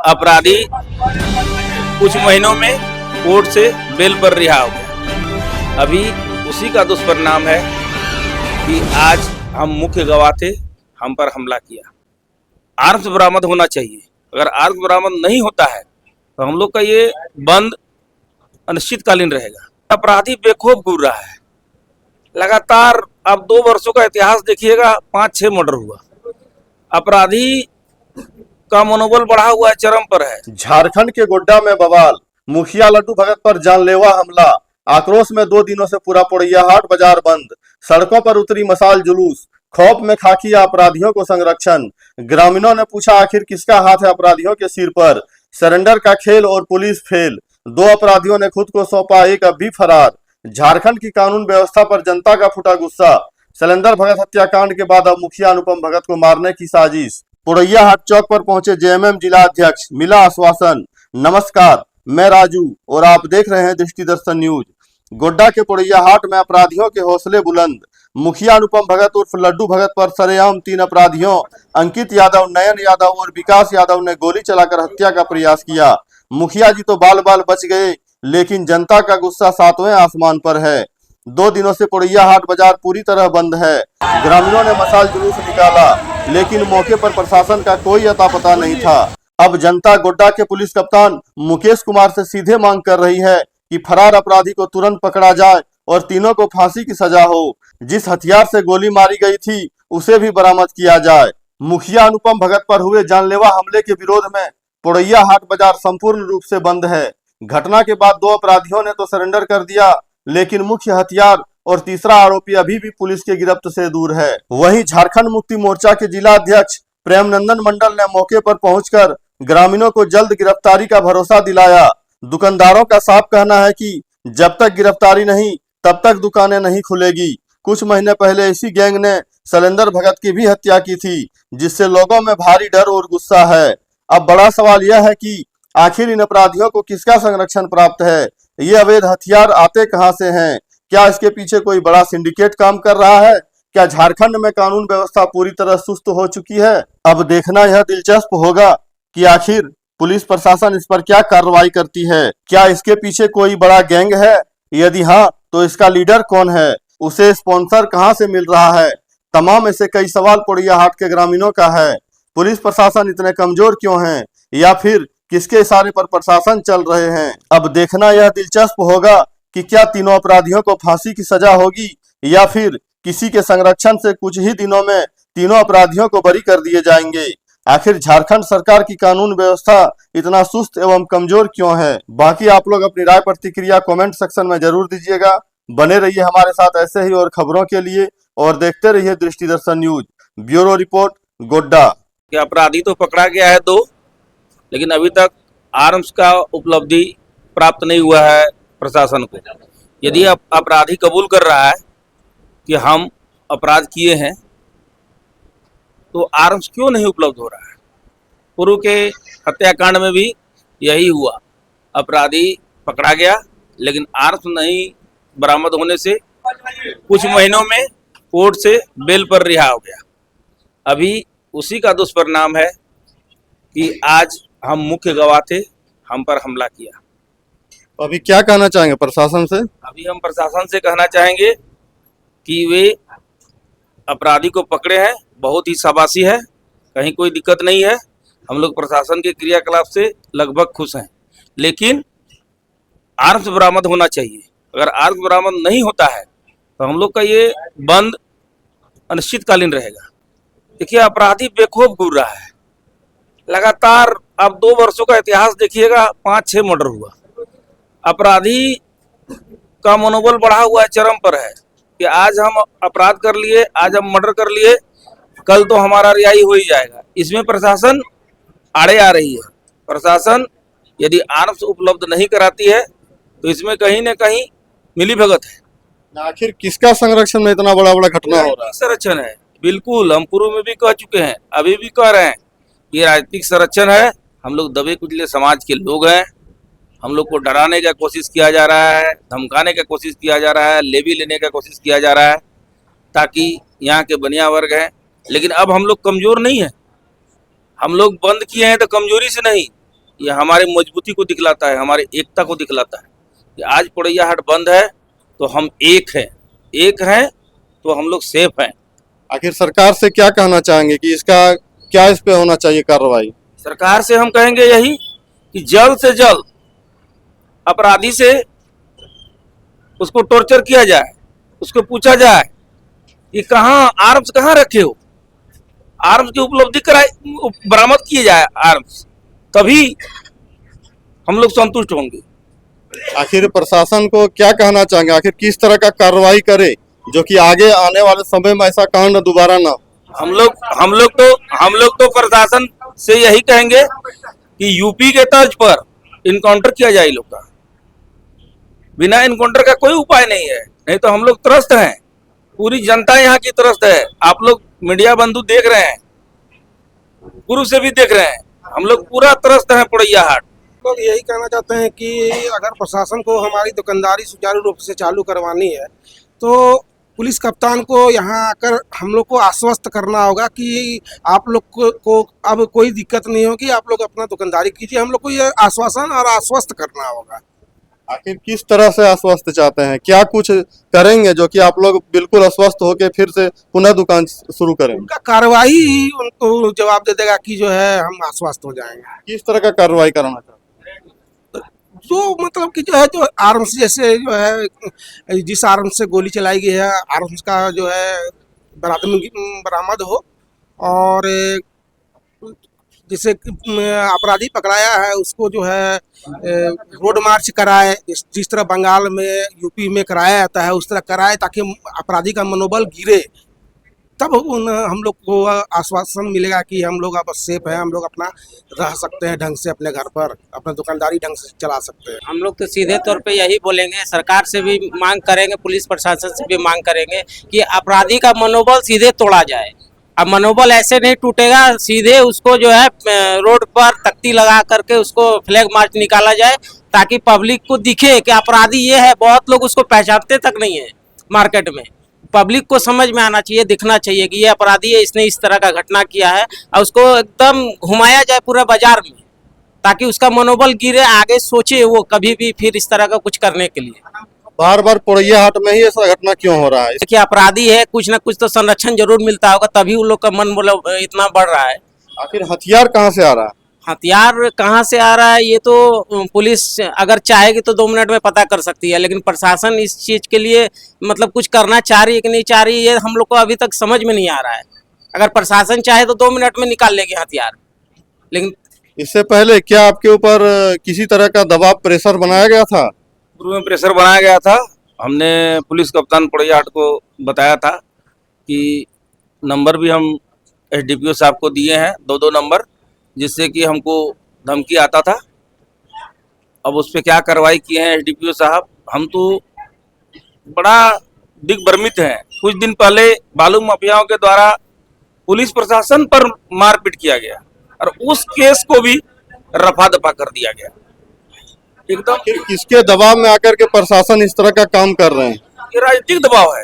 अपराधी कुछ महीनों में कोर्ट से बेल पर रिहा हो गया। अभी उसी का दुष्परिणाम है कि आज हम मुख्य गवाह थे, हम पर हमला किया। आर्म्स बरामद होना चाहिए। अगर आर्म्स बरामद नहीं होता है तो हम लोग का ये बंद अनिश्चितकालीन रहेगा। अपराधी बेखौफ घूर रहा है लगातार। अब 2 वर्षों का इतिहास देखिएगा, 5-6 मर्डर हुआ। अपराधी का मनोबल बढ़ा हुआ है, चरम पर है। झारखंड के गोड्डा में बवाल, मुखिया लड्डू भगत पर जानलेवा हमला। आक्रोश में 2 दिनों से पूरा पोड़ैयाहाट बाजार बंद। सड़कों पर उतरी मशाल जुलूस। खौफ में खाकी अपराधियों को संरक्षण। ग्रामीणों ने पूछा आखिर किसका हाथ है अपराधियों के सिर पर। सरेंडर का खेल और पुलिस फेल। 2 अपराधियों ने खुद को सौंपा, एक अब भी फरार। झारखंड की कानून व्यवस्था पर जनता का फूटा गुस्सा। शैलेंद्र भगत हत्याकांड के बाद अब मुखिया अनुपम भगत को मारने की साजिश। पोड़ैयाहाट चौक पर पहुंचे जेएमएम जिला अध्यक्ष, मिला आश्वासन। नमस्कार, मैं राजू और आप देख रहे हैं दृष्टिदर्शन न्यूज। गोड्डा के पोड़ैयाहाट में अपराधियों के हौसले बुलंद। मुखिया अनुपम भगत उर्फ लड्डू भगत पर सरेआम 3 अपराधियों अंकित यादव, नयन यादव और विकास यादव ने गोली चलाकर हत्या का प्रयास किया। मुखिया जी तो बाल बाल बच गए, लेकिन जनता का गुस्सा 7वें आसमान पर है। 2 दिनों से पोड़ैयाहाट बाजार पूरी तरह बंद है। ग्रामीणों ने मशाल जुलूस निकाला, लेकिन मौके पर प्रशासन का कोई अता पता नहीं था। अब जनता गोड्डा के पुलिस कप्तान मुकेश कुमार से सीधे मांग कर रही है कि फरार अपराधी को तुरंत पकड़ा जाए और तीनों को फांसी की सजा हो। जिस हथियार से गोली मारी गई थी उसे भी बरामद किया जाए। मुखिया अनुपम भगत पर हुए जानलेवा हमले के विरोध में पोड़ैयाहाट बाजार संपूर्ण रूप से बंद है। घटना के बाद 2 अपराधियों ने तो सरेंडर कर दिया, लेकिन मुख्य हथियार और तीसरा आरोपी अभी भी पुलिस के गिरफ्त से दूर है। वहीं झारखंड मुक्ति मोर्चा के जिला अध्यक्ष प्रेमनंदन मंडल ने मौके पर पहुंचकर ग्रामीणों को जल्द गिरफ्तारी का भरोसा दिलाया। दुकानदारों का साफ कहना है कि जब तक गिरफ्तारी नहीं तब तक दुकानें नहीं खुलेगी। कुछ महीने पहले इसी गैंग ने शैलेंद्र भगत की भी हत्या की थी, जिससे लोगों में भारी डर और गुस्सा है। अब बड़ा सवाल यह है कि आखिर इन अपराधियों को किसका संरक्षण प्राप्त है। ये अवैध हथियार आते कहां से हैं? क्या इसके पीछे कोई बड़ा सिंडिकेट काम कर रहा है? क्या झारखंड में कानून व्यवस्था पूरी तरह सुस्त हो चुकी है? अब देखना यह दिलचस्प होगा कि आखिर पुलिस प्रशासन इस पर क्या कार्रवाई करती है। क्या इसके पीछे कोई बड़ा गैंग है? यदि हाँ, तो इसका लीडर कौन है? उसे स्पॉन्सर कहां से मिल रहा है? तमाम ऐसे कई सवाल पोड़ैयाहाट के ग्रामीणों का है। पुलिस प्रशासन इतने कमजोर क्यों है, या फिर किसके इशारे पर प्रशासन चल रहे हैं? अब देखना यह दिलचस्प होगा कि क्या तीनों अपराधियों को फांसी की सजा होगी, या फिर किसी के संरक्षण से कुछ ही दिनों में तीनों अपराधियों को बरी कर दिए जाएंगे। आखिर झारखंड सरकार की कानून व्यवस्था इतना सुस्त एवं कमजोर क्यों है? बाकी आप लोग अपनी राय प्रतिक्रिया कमेंट सेक्शन में जरूर दीजिएगा। बने रहिए हमारे साथ ऐसे ही और खबरों के लिए, और देखते रहिए दृष्टिदर्शन न्यूज। Bureau report, Godda. अपराधी तो पकड़ा गया है 2, लेकिन अभी तक आर्म्स का उपलब्धि प्राप्त नहीं हुआ है प्रशासन को। यदि अपराधी कबूल कर रहा है कि हम अपराध किए हैं, तो आर्म्स क्यों नहीं उपलब्ध हो रहा है? पूर्व के हत्याकांड में भी यही हुआ। अपराधी पकड़ा गया, लेकिन आर्म्स नहीं बरामद होने से कुछ महीनों में कोर्ट से बेल पर रिहा हो गया। अभी उसी का दुष्परिणाम है कि आज हम मुख्य गवाह थे, हम पर हमला किया। अभी क्या कहना चाहेंगे प्रशासन से? अभी हम प्रशासन से कहना चाहेंगे कि वे अपराधी को पकड़े हैं, बहुत ही शाबाशी है, कहीं कोई दिक्कत नहीं है। हम लोग प्रशासन के क्रियाकलाप से लगभग खुश हैं, लेकिन आर्म्स बरामद होना चाहिए। अगर आर्म्स बरामद नहीं होता है तो हम लोग का ये बंद अनिश्चितकालीन रहेगा। देखिए, अपराधी बेखौफ घूर रहा है लगातार। अब 2 वर्षों का इतिहास देखिएगा, 5-6 मर्डर हुआ। अपराधी का मनोबल बढ़ा हुआ है, चरम पर है कि आज हम अपराध कर लिए, आज हम मर्डर कर लिए, कल तो हमारा रिहाई हो ही जाएगा। इसमें प्रशासन आड़े आ रही है। प्रशासन यदि आर्म्स उपलब्ध नहीं कराती है तो इसमें कहीं न कहीं मिलीभगत है। आखिर किसका संरक्षण में इतना बड़ा बड़ा घटना हो रहा है? संरक्षण है, बिल्कुल। हम पूर्व में भी कह चुके हैं, अभी भी कह रहे हैं, ये राजनीतिक संरक्षण है। हम लोग दबे कुचले समाज के लोग हैं। हम लोग को डराने का कोशिश किया जा रहा है, धमकाने का कोशिश किया जा रहा है, लेवी लेने का कोशिश किया जा रहा है, ताकि यहाँ के बनिया वर्ग हैं। लेकिन अब हम लोग कमजोर नहीं है। हम लोग बंद किए हैं तो कमजोरी से नहीं, ये हमारी मजबूती को दिखलाता है, हमारी एकता को दिखलाता है कि आज पोड़ैया हाट बंद है तो हम एक हैं तो हम लोग सेफ हैं। आखिर सरकार से क्या कहना चाहेंगे कि इसका क्या इस पे होना चाहिए कार्रवाई? सरकार से हम कहेंगे यही कि जल्द से जल्द अपराधी से उसको टॉर्चर किया जाए, उसको पूछा जाए कि कहाँ आर्म्स कहाँ रखे हो, आर्म्स की उपलब्धि कराए, बरामद किए जाए आर्म्स, तभी हम लोग संतुष्ट होंगे। आखिर प्रशासन को क्या कहना चाहेंगे, आखिर किस तरह का कार्रवाई करे जो कि आगे आने वाले समय में ऐसा कांड दोबारा ना हो? हम लोग तो प्रशासन से यही कहेंगे कि यूपी के तर्ज पर इनकाउंटर किया जाए इन लोग का। बिना इनकाउंटर का कोई उपाय नहीं है, नहीं तो हम लोग त्रस्त हैं, पूरी जनता यहाँ की त्रस्त है। आप लोग मीडिया बंधु देख रहे हैं, गुरु से भी देख रहे हैं, हम लोग पूरा त्रस्त हैं पोड़ैया हाट। लोग यही कहना चाहते हैं कि अगर प्रशासन को हमारी दुकानदारी सुचारू रूप से चालू करवानी है तो पुलिस कप्तान को यहाँ आकर हम लोग को आश्वस्त करना होगा कि आप लोग को अब कोई दिक्कत नहीं होगी, आप लोग अपना दुकानदारी कीजिए। हम लोग को ये आश्वासन और आश्वस्त करना होगा। आखिर किस तरह से आश्वस्त चाहते हैं, क्या कुछ करेंगे जो कि आप लोग बिल्कुल अस्वस्थ होकर फिर से पुनः दुकान शुरू करें? उनका कार्रवाई ही उनको जवाब दे देगा कि जो है हम आश्वस्त हो जाएंगे। किस तरह का कार्रवाई कराना चाहते हैं? जो मतलब कि जो है जो आर्म्स जैसे जो है जिस आर्म्स से गोली चलाई गई है आर्म्स का जो है बरामद हो, और जिसे अपराधी पकड़ाया है उसको जो है रोड मार्च कराए, जिस तरह बंगाल में यूपी में कराया जाता है उस तरह कराए, ताकि अपराधी का मनोबल गिरे। तब हम लोग को आश्वासन मिलेगा कि हम लोग अब सेफ हैं, हम लोग अपना रह सकते हैं ढंग से, अपने घर पर अपना दुकानदारी ढंग से चला सकते हैं। हम लोग तो सीधे तौर पे यही बोलेंगे, सरकार से भी मांग करेंगे, पुलिस प्रशासन से भी मांग करेंगे कि अपराधी का मनोबल सीधे तोड़ा जाए। अब मनोबल ऐसे नहीं टूटेगा, सीधे उसको जो है रोड पर तख्ती लगा करके उसको फ्लैग मार्च निकाला जाए, ताकि पब्लिक को दिखे कि अपराधी ये है। बहुत लोग उसको पहचानते तक नहीं है मार्केट में। पब्लिक को समझ में आना चाहिए, दिखना चाहिए कि ये अपराधी है, इसने इस तरह का घटना किया है, और उसको एकदम घुमाया जाए पूरा बाजार में, ताकि उसका मनोबल गिरे, आगे सोचे वो कभी भी फिर इस तरह का कुछ करने के लिए। बार बार पोड़ैया हाट में ही ऐसा घटना क्यों हो रहा है? देखिए, अपराधी है, कुछ ना कुछ तो संरक्षण जरूर मिलता होगा, तभी उन लोग का मन मतलब इतना बढ़ रहा है। आखिर हथियार कहाँ से आ रहा है? हथियार कहाँ से आ रहा है ये तो पुलिस अगर चाहेगी तो 2 मिनट में पता कर सकती है, लेकिन प्रशासन इस चीज के लिए मतलब कुछ करना चाह रही है कि नहीं चाह रही है, ये हम लोग को अभी तक समझ में नहीं आ रहा है। अगर प्रशासन चाहे तो 2 मिनट में निकाल लेगी हथियार, लेकिन इससे पहले क्या आपके ऊपर किसी तरह का दबाव प्रेशर बनाया गया था? पूर्व में प्रेशर बनाया गया था। हमने पुलिस कप्तान पोड़ैया हाट को बताया था कि नंबर भी हम एसडीपीओ साहब को दिए हैं, 2-2 नंबर, जिससे कि हमको धमकी आता था। अब उस पर क्या कार्रवाई किए हैं एसडीपीओ साहब, हम तो बड़ा दिग्भ्रमित हैं। कुछ दिन पहले बालू माफियाओं के द्वारा पुलिस प्रशासन पर मारपीट किया गया और उस केस को भी रफा दफा कर दिया गया एकदम। आखिर किसके दबाव में आकर के प्रशासन इस तरह का काम कर रहे हैं? ये राजनीतिक दबाव है,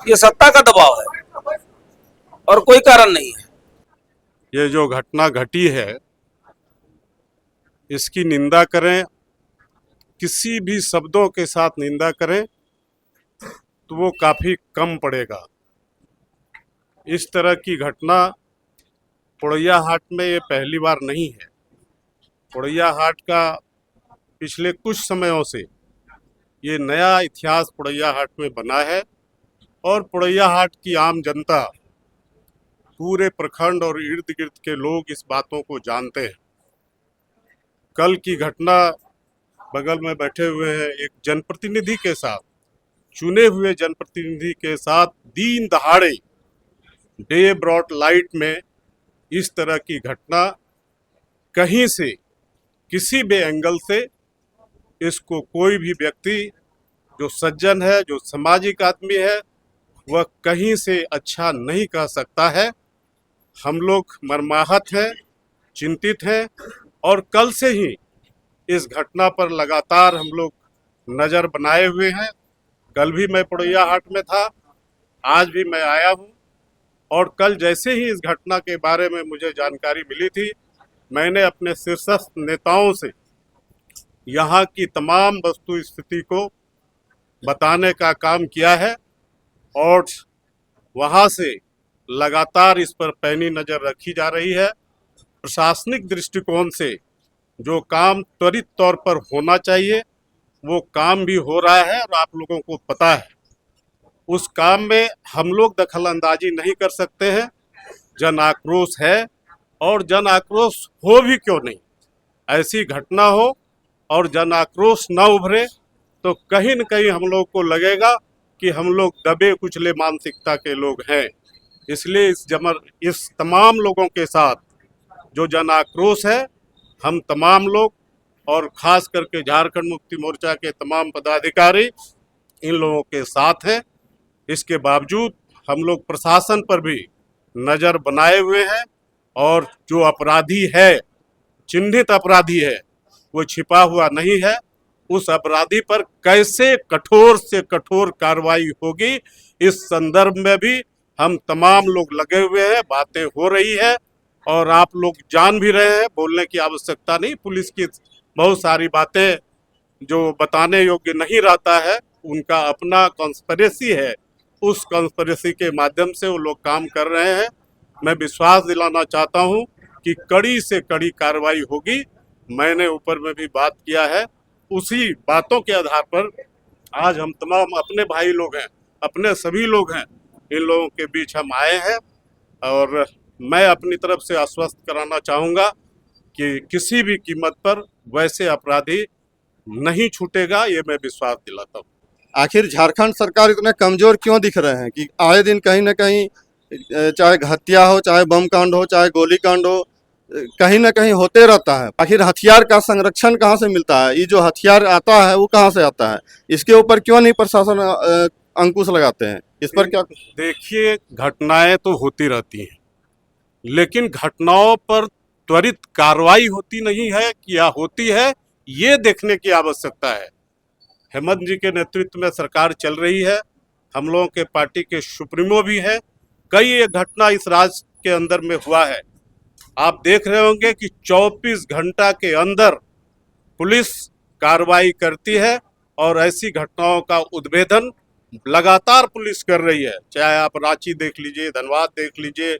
ये सत्ता का दबाव है और कोई कारण नहीं है। ये जो घटना घटी है इसकी निंदा करें, किसी भी शब्दों के साथ निंदा करें तो वो काफ़ी कम पड़ेगा। इस तरह की घटना पोड़ैया हाट में ये पहली बार नहीं है। पोड़ैया हाट का पिछले कुछ समयों से ये नया इतिहास पोड़ैया हाट में बना है और पोड़ैया हाट की आम जनता, पूरे प्रखंड और इर्द गिर्द के लोग इस बातों को जानते हैं। कल की घटना बगल में बैठे हुए हैं एक जनप्रतिनिधि के साथ, चुने हुए जनप्रतिनिधि के साथ दिन दहाड़े डे ब्रॉड लाइट में इस तरह की घटना, कहीं से किसी भी एंगल से इसको कोई भी व्यक्ति जो सज्जन है, जो सामाजिक आदमी है, वह कहीं से अच्छा नहीं कह सकता है। हम लोग मर्माहत हैं, चिंतित हैं और कल से ही इस घटना पर लगातार हम लोग नज़र बनाए हुए हैं। कल भी मैं पोड़ैया हाट में था, आज भी मैं आया हूं और कल जैसे ही इस घटना के बारे में मुझे जानकारी मिली थी, मैंने अपने शीर्षस्थ नेताओं से यहाँ की तमाम वस्तु स्थिति को बताने का काम किया है और वहाँ से लगातार इस पर पैनी नज़र रखी जा रही है। प्रशासनिक दृष्टिकोण से जो काम त्वरित तौर पर होना चाहिए वो काम भी हो रहा है और आप लोगों को पता है उस काम में हम लोग दखल अंदाजी नहीं कर सकते हैं। जन आक्रोश है और जन आक्रोश हो भी क्यों नहीं, ऐसी घटना हो और जन आक्रोश न उभरे तो कहीं न कहीं हम लोग को लगेगा कि हम लोग दबे कुचले मानसिकता के लोग हैं। इसलिए इस तमाम लोगों के साथ जो जन आक्रोश है, हम तमाम लोग और खास करके झारखंड मुक्ति मोर्चा के तमाम पदाधिकारी इन लोगों के साथ हैं। इसके बावजूद हम लोग प्रशासन पर भी नज़र बनाए हुए हैं और जो अपराधी है, चिन्हित अपराधी है, वो छिपा हुआ नहीं है। उस अपराधी पर कैसे कठोर से कठोर कार्रवाई होगी, इस संदर्भ में भी हम तमाम लोग लगे हुए हैं। बातें हो रही है और आप लोग जान भी रहे हैं, बोलने की आवश्यकता नहीं। पुलिस की बहुत सारी बातें जो बताने योग्य नहीं रहता है, उनका अपना कॉन्स्पिरेसी है, उस कॉन्स्पिरेसी के माध्यम से वो लोग काम कर रहे हैं। मैं विश्वास दिलाना चाहता हूं कि कड़ी से कड़ी कार्रवाई होगी। मैंने ऊपर में भी बात किया है, उसी बातों के आधार पर आज हम तमाम अपने भाई लोग हैं, अपने सभी लोग हैं, इन लोगों के बीच हम आए हैं और मैं अपनी तरफ से आश्वस्त कराना चाहूँगा कि किसी भी कीमत पर वैसे अपराधी नहीं छूटेगा, ये मैं विश्वास दिलाता हूँ। आखिर झारखंड सरकार इतने कमजोर क्यों दिख रहे हैं कि आए दिन कहीं ना कहीं चाहे हत्या हो, चाहे बम कांड हो, चाहे गोली कांड हो, कहीं ना कहीं होते रहता है। आखिर हथियार का संरक्षण कहाँ से मिलता है? ये जो हथियार आता है वो कहाँ से आता है? इसके ऊपर क्यों नहीं प्रशासन अंकुश लगाते हैं? इस पर क्या? देखिए, घटनाएं तो होती रहती हैं, लेकिन घटनाओं पर त्वरित कार्रवाई होती नहीं है या होती है, ये देखने की आवश्यकता है। हेमंत जी के नेतृत्व में सरकार चल रही है, हम लोगों के पार्टी के सुप्रीमो भी हैं। कई एक घटना इस राज्य के अंदर में हुआ है, आप देख रहे होंगे कि 24 घंटा के अंदर पुलिस कार्रवाई करती है और ऐसी घटनाओं का उद्भेदन लगातार पुलिस कर रही है। चाहे आप रांची देख लीजिए, धनबाद देख लीजिए,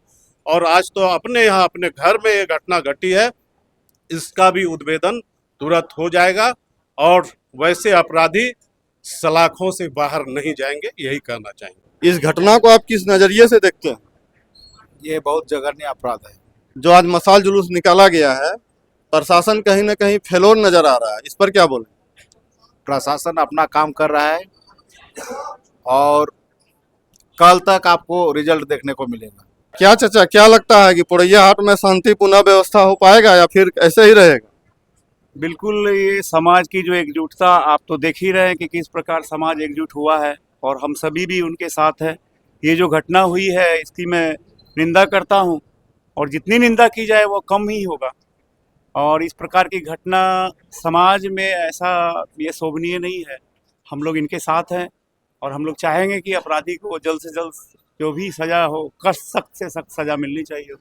और आज तो अपने यहाँ अपने घर में ये घटना घटी है, इसका भी उद्भेदन तुरंत हो जाएगा और वैसे अपराधी सलाखों से बाहर नहीं जाएंगे, यही कहना चाहेंगे। इस घटना को आप किस नजरिए से देखते हैं? ये बहुत जघन्य अपराध है। जो आज मशाल जुलूस निकाला गया है, प्रशासन कहीं ना कहीं फेलोर नजर आ रहा है, इस पर क्या बोले? प्रशासन अपना काम कर रहा है और कल तक आपको रिजल्ट देखने को मिलेगा। क्या चाचा, क्या लगता है कि पोड़ैया हाट में शांतिपूर्ण व्यवस्था हो पाएगा या फिर ऐसे ही रहेगा? बिल्कुल, ये समाज की जो एकजुटता आप तो देख ही रहे हैं कि किस प्रकार समाज एकजुट हुआ है और हम सभी भी उनके साथ हैं। ये जो घटना हुई है इसकी मैं निंदा करता हूं और जितनी निंदा की जाए वो कम ही होगा और इस प्रकार की घटना समाज में ऐसा ये शोभनीय नहीं है। हम लोग इनके साथ हैं और हम लोग चाहेंगे कि अपराधी को जल्द से जल्द जो भी सज़ा हो, सख्त से सख्त सज़ा मिलनी चाहिए।